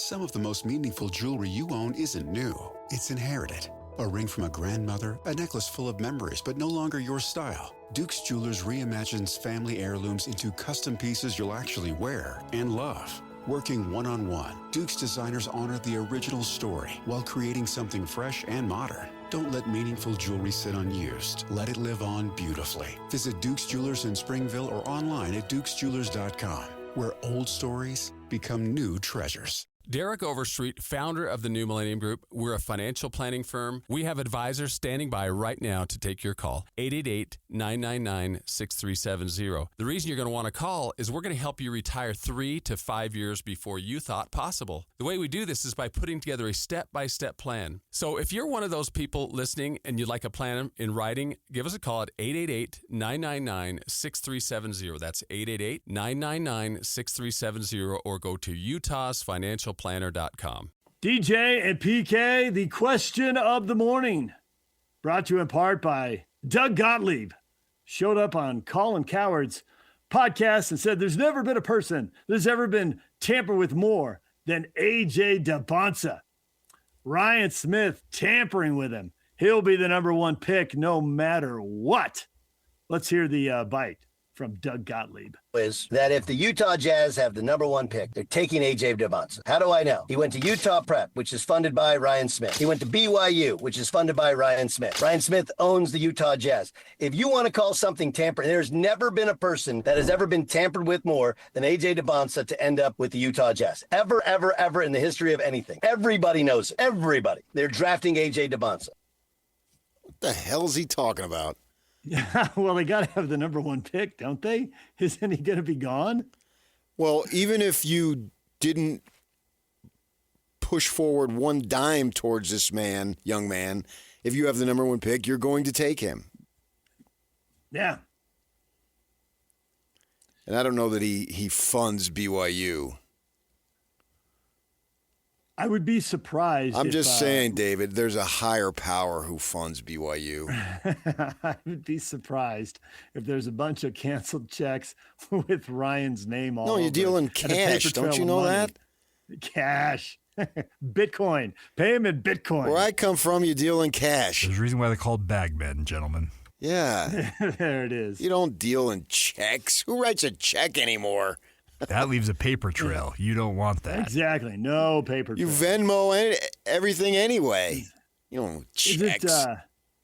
Some of the most meaningful jewelry you own isn't new. It's inherited. A ring from a grandmother, a necklace full of memories, but no longer your style. Duke's Jewelers reimagines family heirlooms into custom pieces you'll actually wear and love. Working one-on-one, Duke's designers honor the original story while creating something fresh and modern. Don't let meaningful jewelry sit unused. Let it live on beautifully. Visit Duke's Jewelers in Springville or online at dukesjewelers.com, where old stories become new treasures. Derek Overstreet, founder of the New Millennium Group. We're a financial planning firm. We have advisors standing by right now to take your call. 888-999-6370. The reason you're going to want to call is we're going to help you retire 3 to 5 years before you thought possible. The way we do this is by putting together a step-by-step plan. So if you're one of those people listening and you'd like a plan in writing, give us a call at 888-999-6370. That's 888-999-6370, or go to utahsfinancialplanner.com. DJ and PK, the question of the morning, brought to you in part by Doug Gottlieb. Showed up on Colin Coward's podcast and said there's never been a person that's ever been tampered with more than AJ Dybantsa. Ryan Smith tampering with him. He'll be the number one pick no matter what. Let's hear the bite from Doug Gottlieb. Is that if the Utah Jazz have the number one pick, they're taking AJ Dybantsa. How do I know? He went to Utah Prep, which is funded by Ryan Smith. He went to BYU, which is funded by Ryan Smith. Ryan Smith owns the Utah Jazz. If you want to call something tampered, there's never been a person that has ever been tampered with more than AJ Dybantsa to end up with the Utah Jazz. Ever in the history of anything. Everybody knows it. Everybody. They're drafting AJ Dybantsa. What the hell is he talking about? Yeah, well, they got to have the number one pick, don't they? Isn't he going to be gone? Well, even if you didn't push forward one dime towards this man, young man, if you have the number one pick, you're going to take him. Yeah. And I don't know that he funds BYU. I would be surprised. I'm just saying, David, there's a higher power who funds BYU. I would be surprised if there's a bunch of canceled checks with Ryan's name all over. No, you deal in cash. Don't you know that? Cash. Bitcoin. Pay him in Bitcoin. Where I come from, you deal in cash. There's a reason why they're called bagmen, gentlemen. Yeah. There it is. You don't deal in checks. Who writes a check anymore? That leaves a paper trail. You don't want that. Exactly. No paper trail. You Venmo everything anyway. You don't checks.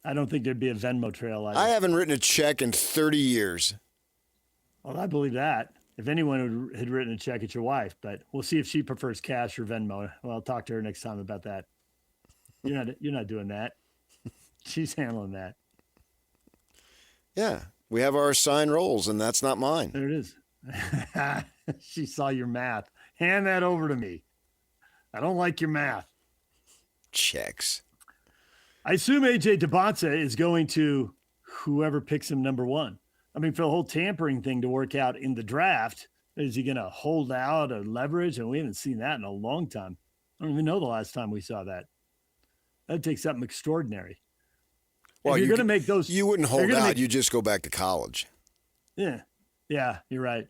I don't think there'd be a Venmo trail either. I haven't written a check in 30 years. Well, I believe that. If anyone had written a check, it's your wife. But we'll see if she prefers cash or Venmo. Well, I'll talk to her next time about that. You're not doing that. She's handling that. Yeah. We have our assigned roles, and that's not mine. There it is. She saw your math. Hand that over to me. I don't like your math. Checks. I assume AJ Dybantsa is going to whoever picks him number one. I mean, for the whole tampering thing to work out in the draft, is he going to hold out or leverage? And we haven't seen that in a long time. I don't even know the last time we saw that. That'd take something extraordinary. Well, you're going to make those. You wouldn't hold out. You just go back to college. Yeah. Yeah, you're right.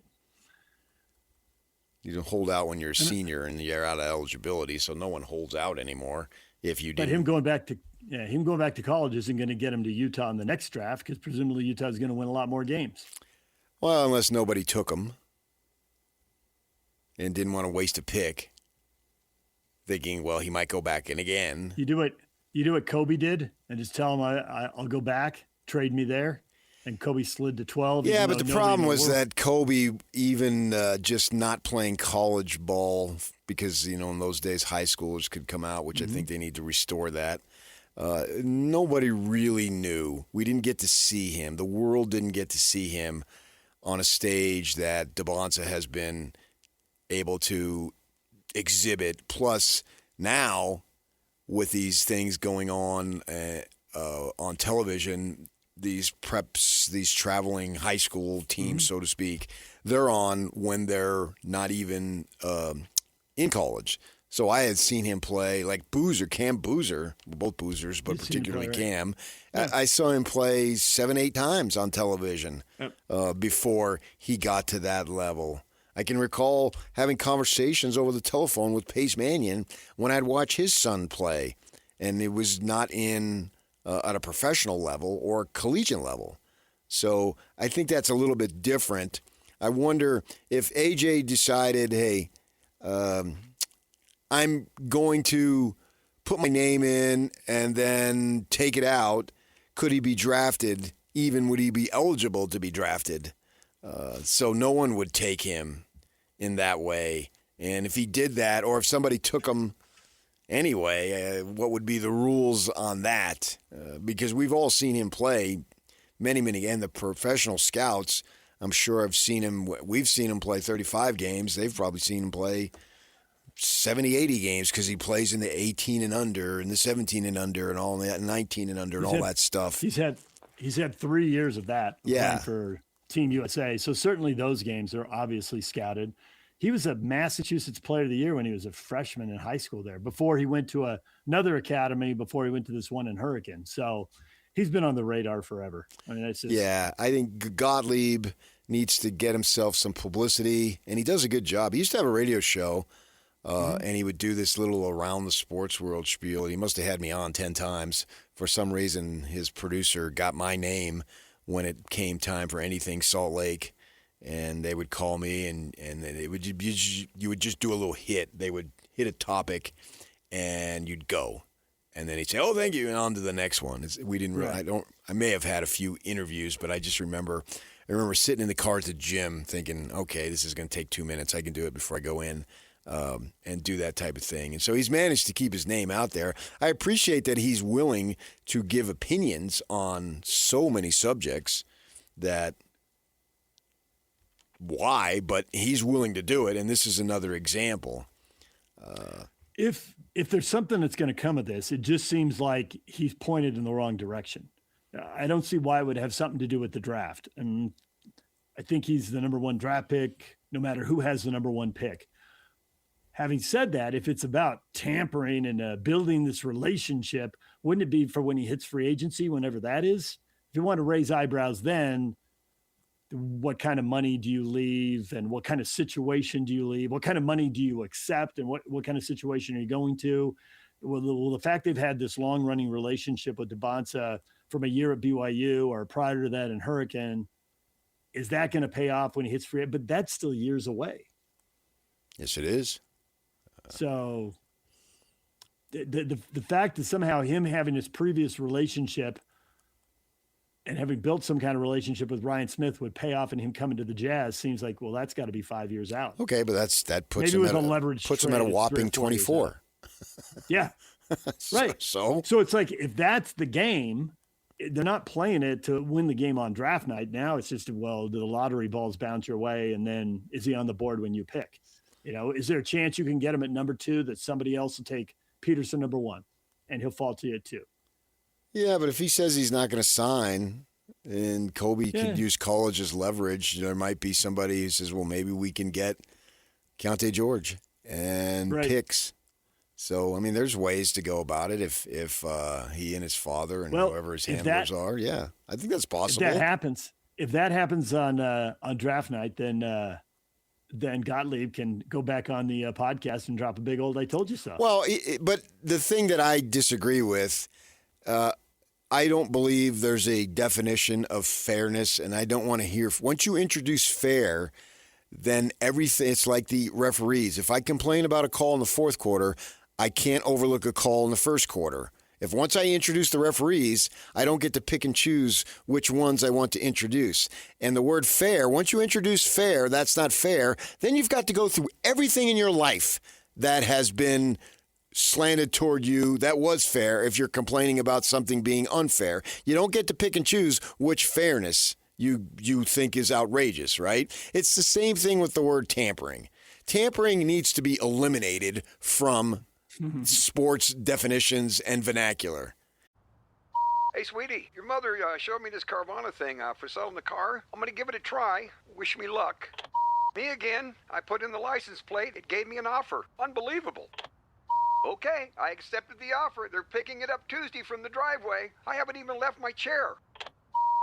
You don't hold out when you're a senior and you're out of eligibility, so no one holds out anymore if you do. But him going back to college isn't going to get him to Utah in the next draft because presumably Utah is going to win a lot more games. Well, unless nobody took him and didn't want to waste a pick, thinking, well, he might go back in again. You do what Kobe did and just tell him I'll go back, trade me there. And Kobe slid to 12. Yeah, but the problem was that Kobe, even just not playing college ball, because, in those days high schoolers could come out, which I think they need to restore that. Nobody really knew. We didn't get to see him. The world didn't get to see him on a stage that Dybantsa has been able to exhibit. Plus, now, with these things going on television, these preps, these traveling high school teams, so to speak, they're on when they're not even in college. So I had seen him play like Cam Boozer, both Boozers, but particularly Cam. Yeah. I saw him play 7-8 times on television before he got to that level. I can recall having conversations over the telephone with Pace Mannion when I'd watch his son play, and it was not at a professional level or collegiate level. So I think that's a little bit different. I wonder if AJ decided, hey, I'm going to put my name in and then take it out, could he be drafted? Even would he be eligible to be drafted? So no one would take him in that way. And if he did that, or if somebody took him anyway, what would be the rules on that? Because we've all seen him play many, and the professional scouts, I'm sure we've seen him play 35 games. They've probably seen him play 70, 80 games because he plays in the 18 and under and the 17 and under and all that, 19 and under and all that stuff. He's had 3 years of that Yeah. for Team USA. So certainly those games are obviously scouted. He was a Massachusetts Player of the Year when he was a freshman in high school there, before he went to another academy, before he went to this one in Hurricane. So he's been on the radar forever. I mean, it's just, yeah, I think Gottlieb needs to get himself some publicity, and he does a good job. He used to have a radio show, and he would do this little around the sports world spiel. He must have had me on 10 times. For some reason, his producer got my name when it came time for anything Salt Lake, and they would call me, and it would you would just do a little hit. They would hit a topic, and you'd go, and then he'd say, "Oh, thank you," and on to the next one. We didn't really. I may have had a few interviews, but I just remember. I remember sitting in the car at the gym, thinking, "Okay, this is going to take 2 minutes. I can do it before I go in." And do that type of thing. And so he's managed to keep his name out there. I appreciate that he's willing to give opinions on so many subjects that why, but he's willing to do it. And this is another example. If there's something that's going to come of this, it just seems like he's pointed in the wrong direction. I don't see why it would have something to do with the draft. And I think he's the number one draft pick, no matter who has the number one pick. Having said that, if it's about tampering and building this relationship, wouldn't it be for when he hits free agency, whenever that is? If you want to raise eyebrows, then what kind of money do you leave, and what kind of situation do you leave? What kind of money do you accept, and what kind of situation are you going to? Well, the fact they've had this long-running relationship with Dybantsa from a year at BYU or prior to that in Hurricane, is that going to pay off when he hits free? But that's still years away. Yes, it is. So the fact that somehow him having his previous relationship and having built some kind of relationship with Ryan Smith would pay off in him coming to the Jazz seems like, well, that's got to be 5 years out. Okay, but that puts Maybe him with a leverage puts him at a whopping 24. Yeah, right. So it's like, if that's the game, they're not playing it to win the game on draft night. Now it's just, well, do the lottery balls bounce your way, and then is he on the board when you pick? You know, is there a chance you can get him at number 2 that somebody else will take Peterson number 1 and he'll fall to you at 2? Yeah, but if he says he's not going to sign and Kobe could use college as leverage, there might be somebody who says, well, maybe we can get Keontae George and picks. So, I mean, there's ways to go about it if he and his father and whoever his handlers are. Yeah, I think that's possible. If that happens on draft night, then Gottlieb can go back on the podcast and drop a big old "I told you so." Well, but the thing that I disagree with, I don't believe there's a definition of fairness, and I don't want to hear. Once you introduce fair, then everything. It's like the referees. If I complain about a call in the fourth quarter, I can't overlook a call in the first quarter. If once I introduce the referees, I don't get to pick and choose which ones I want to introduce. And the word fair, once you introduce fair, that's not fair, then you've got to go through everything in your life that has been slanted toward you that was fair if you're complaining about something being unfair. You don't get to pick and choose which fairness you think is outrageous, right? It's the same thing with the word tampering. Tampering needs to be eliminated from sports definitions and vernacular. Hey, sweetie, your mother showed me this Carvana thing for selling the car. I'm going to give it a try. Wish me luck. Me again. I put in the license plate. It gave me an offer. Unbelievable. Okay, I accepted the offer. They're picking it up Tuesday from the driveway. I haven't even left my chair.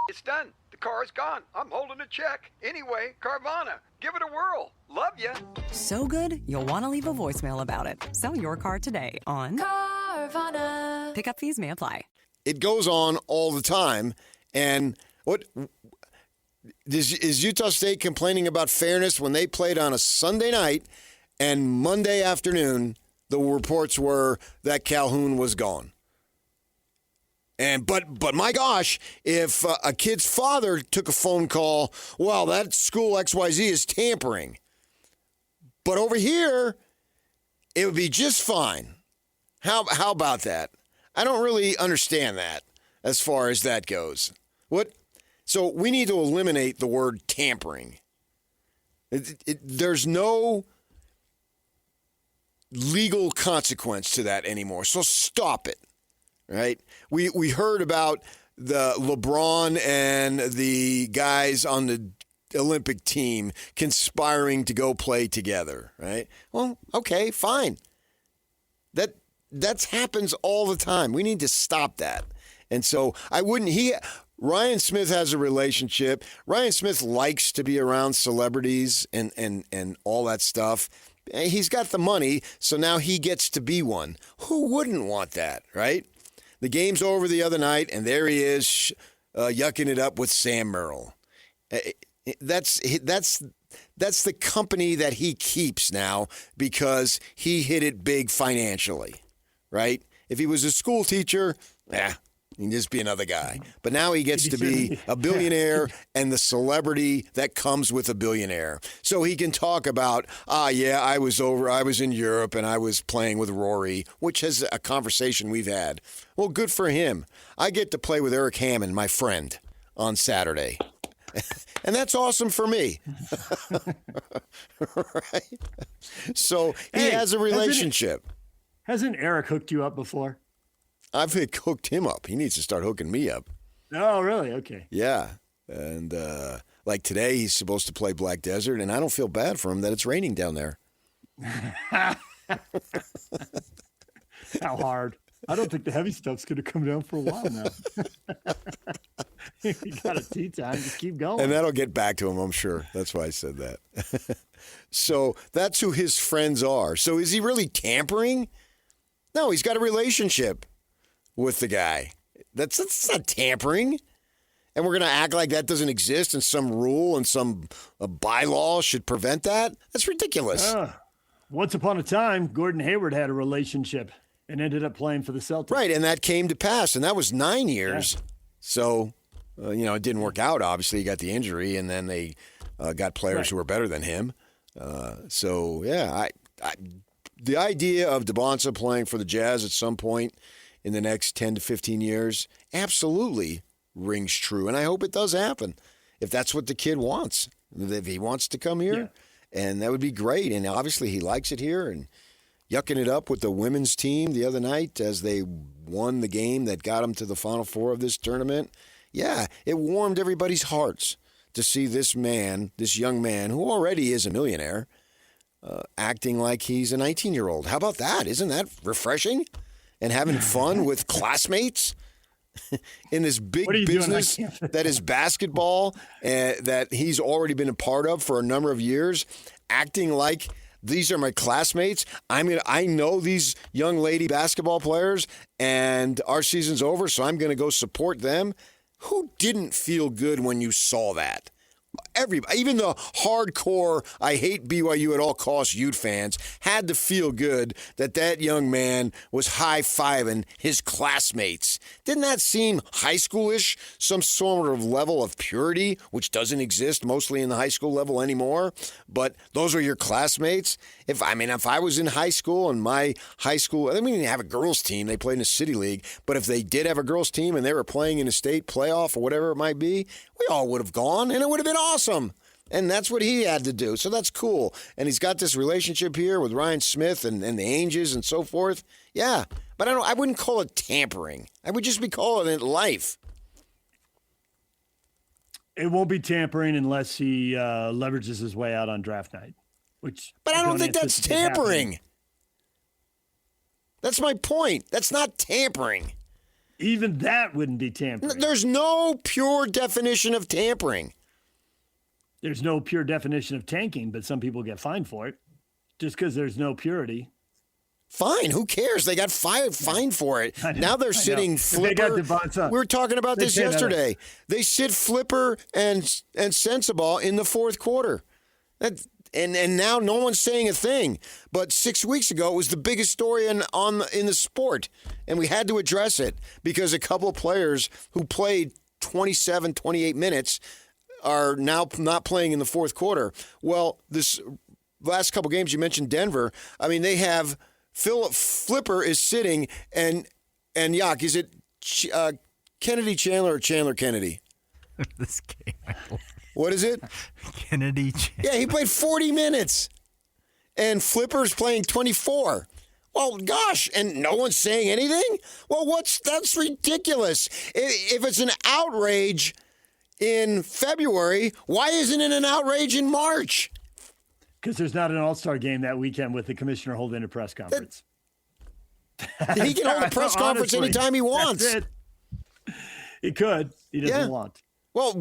It's done. The car is gone. I'm holding a check. Anyway, Carvana, give it a whirl. Love ya. So good, you'll want to leave a voicemail about it. Sell your car today on Carvana. Pickup fees may apply. It goes on all the time. And what is Utah State complaining about fairness when they played on a Sunday night and Monday afternoon the reports were that Calhoun was gone? And but my gosh, if a kid's father took a phone call, well, that school XYZ is tampering. But over here, it would be just fine. How about that? I don't really understand that as far as that goes. What? So we need to eliminate the word tampering. There's no legal consequence to that anymore. So stop it. Right? We heard about the LeBron and the guys on the Olympic team conspiring to go play together, right? Well, okay, fine. That happens all the time. We need to stop that. And so Ryan Smith has a relationship. Ryan Smith likes to be around celebrities and all that stuff. He's got the money, so now he gets to be one. Who wouldn't want that, right? The game's over the other night, and there he is yucking it up with Sam Merrill. That's the company that he keeps now because he hit it big financially, right? If he was a school teacher, he'd just be another guy. But now he gets to be a billionaire and the celebrity that comes with a billionaire. So he can talk about, I was in Europe and I was playing with Rory, which is a conversation we've had. Well, good for him. I get to play with Eric Hammond, my friend, on Saturday. And that's awesome for me. Right? So he has a relationship. Hasn't Eric hooked you up before? I've hooked him up. He needs to start hooking me up. Oh, really? Okay. Yeah. And like today, he's supposed to play Black Desert, and I don't feel bad for him that it's raining down there. How hard? I don't think the heavy stuff's going to come down for a while now. You got a tea time. Just keep going. And that'll get back to him, I'm sure. That's why I said that. So that's who his friends are. So is he really tampering? No, he's got a relationship with the guy. That's not tampering. And we're going to act like that doesn't exist and some rule and some bylaw should prevent that? That's ridiculous. Once upon a time, Gordon Hayward had a relationship and ended up playing for the Celtics. Right, and that came to pass, and that was 9 years. Yeah. So, it didn't work out. Obviously, he got the injury, and then they got players who were better than him. The idea of Dybantsa playing for the Jazz at some point in the next 10 to 15 years absolutely rings true, and I hope it does happen if that's what the kid wants. If he wants to come here, and that would be great. And obviously, he likes it here, and yucking it up with the women's team the other night as they won the game that got them to the Final Four of this tournament. Yeah, it warmed everybody's hearts to see this young man, who already is a millionaire, acting like he's a 19-year-old. How about that? Isn't that refreshing? And having fun with classmates in this big business that is basketball, that he's already been a part of for a number of years, acting like these are my classmates. I know these young lady basketball players, and our season's over, so I'm going to go support them. Who didn't feel good when you saw that? Everybody, even the hardcore, I hate BYU at all costs Ute fans, had to feel good that young man was high-fiving his classmates. Didn't that seem high schoolish? Some sort of level of purity, which doesn't exist mostly in the high school level anymore. But those are your classmates. If I was in high school and my high school, they didn't have a girls' team. They played in a city league. But if they did have a girls' team and they were playing in a state playoff or whatever it might be, we all would have gone, and it would have been awesome. And that's what he had to do. So that's cool. And he's got this relationship here with Ryan Smith and the Angels and so forth. Yeah. But I wouldn't call it tampering. I would just be calling it life. It won't be tampering unless he leverages his way out on draft night. But I don't think that's tampering. Happening. That's my point. That's not tampering. Even that wouldn't be tampering. There's no pure definition of tampering. there's no pure definition of tanking, but some people get fined for it just because there's no purity. Fine, who cares? They got fined for it. Now they're sitting Flipper. We were talking about this yesterday. They sit Flipper and Sensabaugh in the fourth quarter. And now no one's saying a thing. But 6 weeks ago, it was the biggest story in the sport. And we had to address it because a couple of players who played 27, 28 minutes are now not playing in the fourth quarter. Well, this last couple games, you mentioned Denver. I mean, they have Flipper is sitting, and Yak, is it Kennedy Chandler or Chandler Kennedy? This game. What is it? Kennedy Chandler. Yeah, he played 40 minutes, and Flipper's playing 24. Well, gosh, and no one's saying anything? Well, that's ridiculous. If it's an outrage in February, why isn't it an outrage in March? Because there's not an all-star game that weekend with the commissioner holding a press conference. He can hold a press conference anytime he wants. That's it. He could. He doesn't want. Well,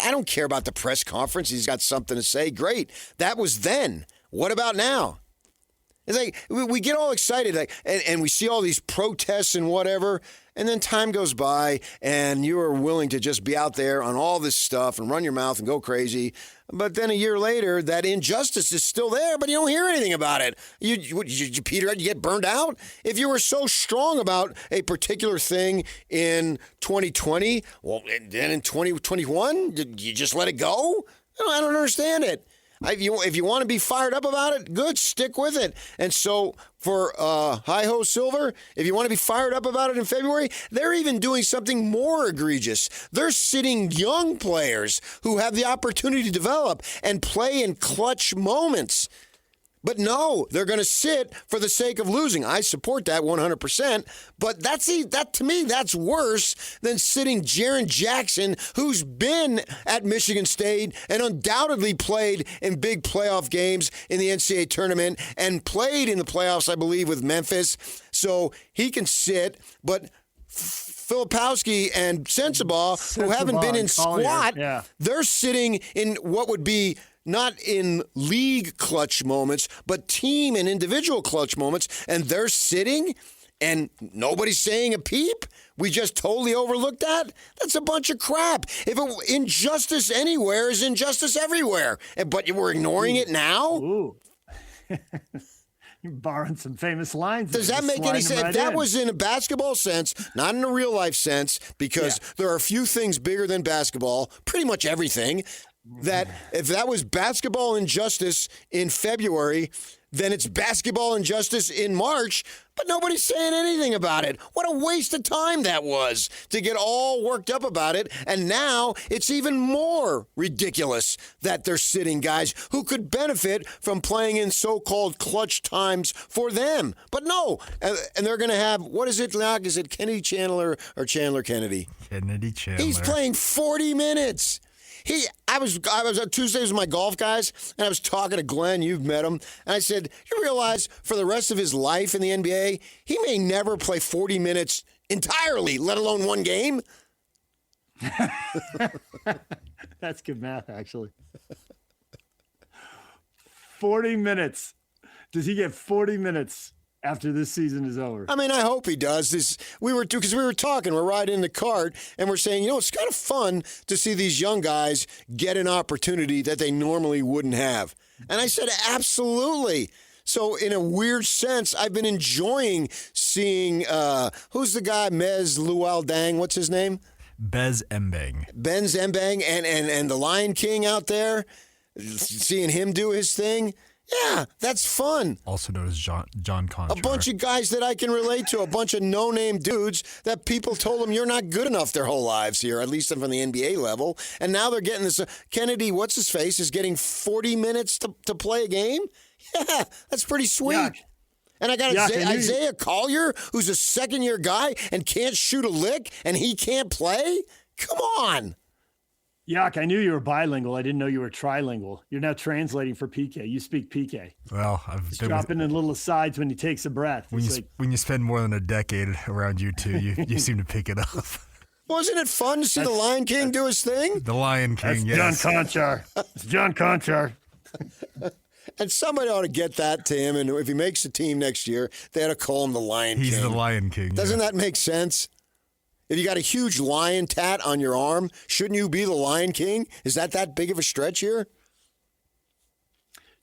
I don't care about the press conference. He's got something to say. Great. That was then. What about now? It's like we get all excited, and we see all these protests and whatever, and then time goes by, and you are willing to just be out there on all this stuff and run your mouth and go crazy. But then a year later, that injustice is still there, but you don't hear anything about it. Peter, you get burned out? If you were so strong about a particular thing in 2020, well, then in 2021, did you just let it go? I don't understand it. If you want to be fired up about it, good, stick with it. And so for Hi-Ho Silver, if you want to be fired up about it in February, they're even doing something more egregious. They're sitting young players who have the opportunity to develop and play in clutch moments. But no, they're going to sit for the sake of losing. I support that 100%. But that to me, that's worse than sitting Jaren Jackson, who's been at Michigan State and undoubtedly played in big playoff games in the NCAA tournament and played in the playoffs, I believe, with Memphis. So he can sit, but Filipowski and Sensabaugh, who haven't been in squat, they're sitting in what would be not in league clutch moments, but team and individual clutch moments, and they're sitting and nobody's saying a peep? We just totally overlooked that? That's a bunch of crap. Injustice anywhere is injustice everywhere. But we're ignoring it now? Ooh. You're borrowing some famous lines. Does that make any sense? If that was in a basketball sense, not in a real life sense, because there are a few things bigger than basketball, pretty much everything, that if that was basketball injustice in February, then it's basketball injustice in March, but nobody's saying anything about it. What a waste of time that was to get all worked up about it. And now it's even more ridiculous that they're sitting guys who could benefit from playing in so-called clutch times for them. But no, and they're going to have, what is it, Locke? Is it Kennedy Chandler or Chandler Kennedy? Kennedy Chandler. He's playing 40 minutes. I was on Tuesdays with my golf guys, and I was talking to Glenn. You've met him. And I said, you realize for the rest of his life in the NBA, he may never play 40 minutes entirely, let alone one game? That's good math, actually. 40 minutes. Does he get 40 minutes after this season is over? I mean, I hope he does. Because we were talking, we're riding in the cart, and we're saying, it's kind of fun to see these young guys get an opportunity that they normally wouldn't have. And I said, absolutely. So in a weird sense, I've been enjoying seeing, who's the guy, Mez Luol-Deng, what's his name? Bez Mbang. Ben Mbang and the Lion King out there, seeing him do his thing. Yeah, that's fun. Also known as John Conchar. A bunch of guys that I can relate to, a bunch of no-name dudes that people told them you're not good enough their whole lives here, at least from the NBA level. And now they're getting this. Kennedy, what's his face, is getting 40 minutes to play a game? Yeah, that's pretty sweet. Yuck. And I got Isaiah Collier, who's a second-year guy and can't shoot a lick, and he can't play? Come on. Yuck, I knew you were bilingual. I didn't know you were trilingual. You're now translating for PK. You speak PK. Well, I've been dropping in little asides when he takes a breath. When you spend more than a decade around you two, you seem to pick it up. Wasn't it fun to see the Lion King do his thing? The Lion King, That's yes. John Conchar. It's John Conchar. And somebody ought to get that to him, and if he makes the team next year, they ought to call him the Lion King. He's the Lion King. Doesn't that make sense? If you got a huge lion tat on your arm, shouldn't you be the Lion King? Is that big of a stretch here?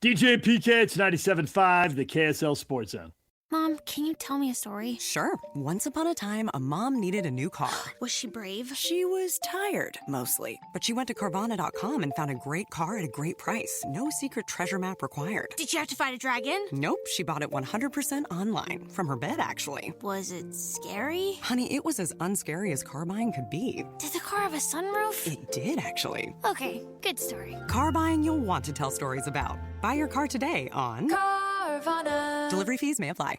DJ PK, it's 97.5, the KSL Sports Zone. Mom, can you tell me a story? Sure. Once upon a time, a mom needed a new car. Was she brave? She was tired, mostly. But she went to Carvana.com and found a great car at a great price. No secret treasure map required. Did she have to fight a dragon? Nope, she bought it 100% online. From her bed, actually. Was it scary? Honey, it was as unscary as car buying could be. Did the car have a sunroof? It did, actually. Okay, good story. Car buying you'll want to tell stories about. Buy your car today on Carvana. Delivery fees may apply.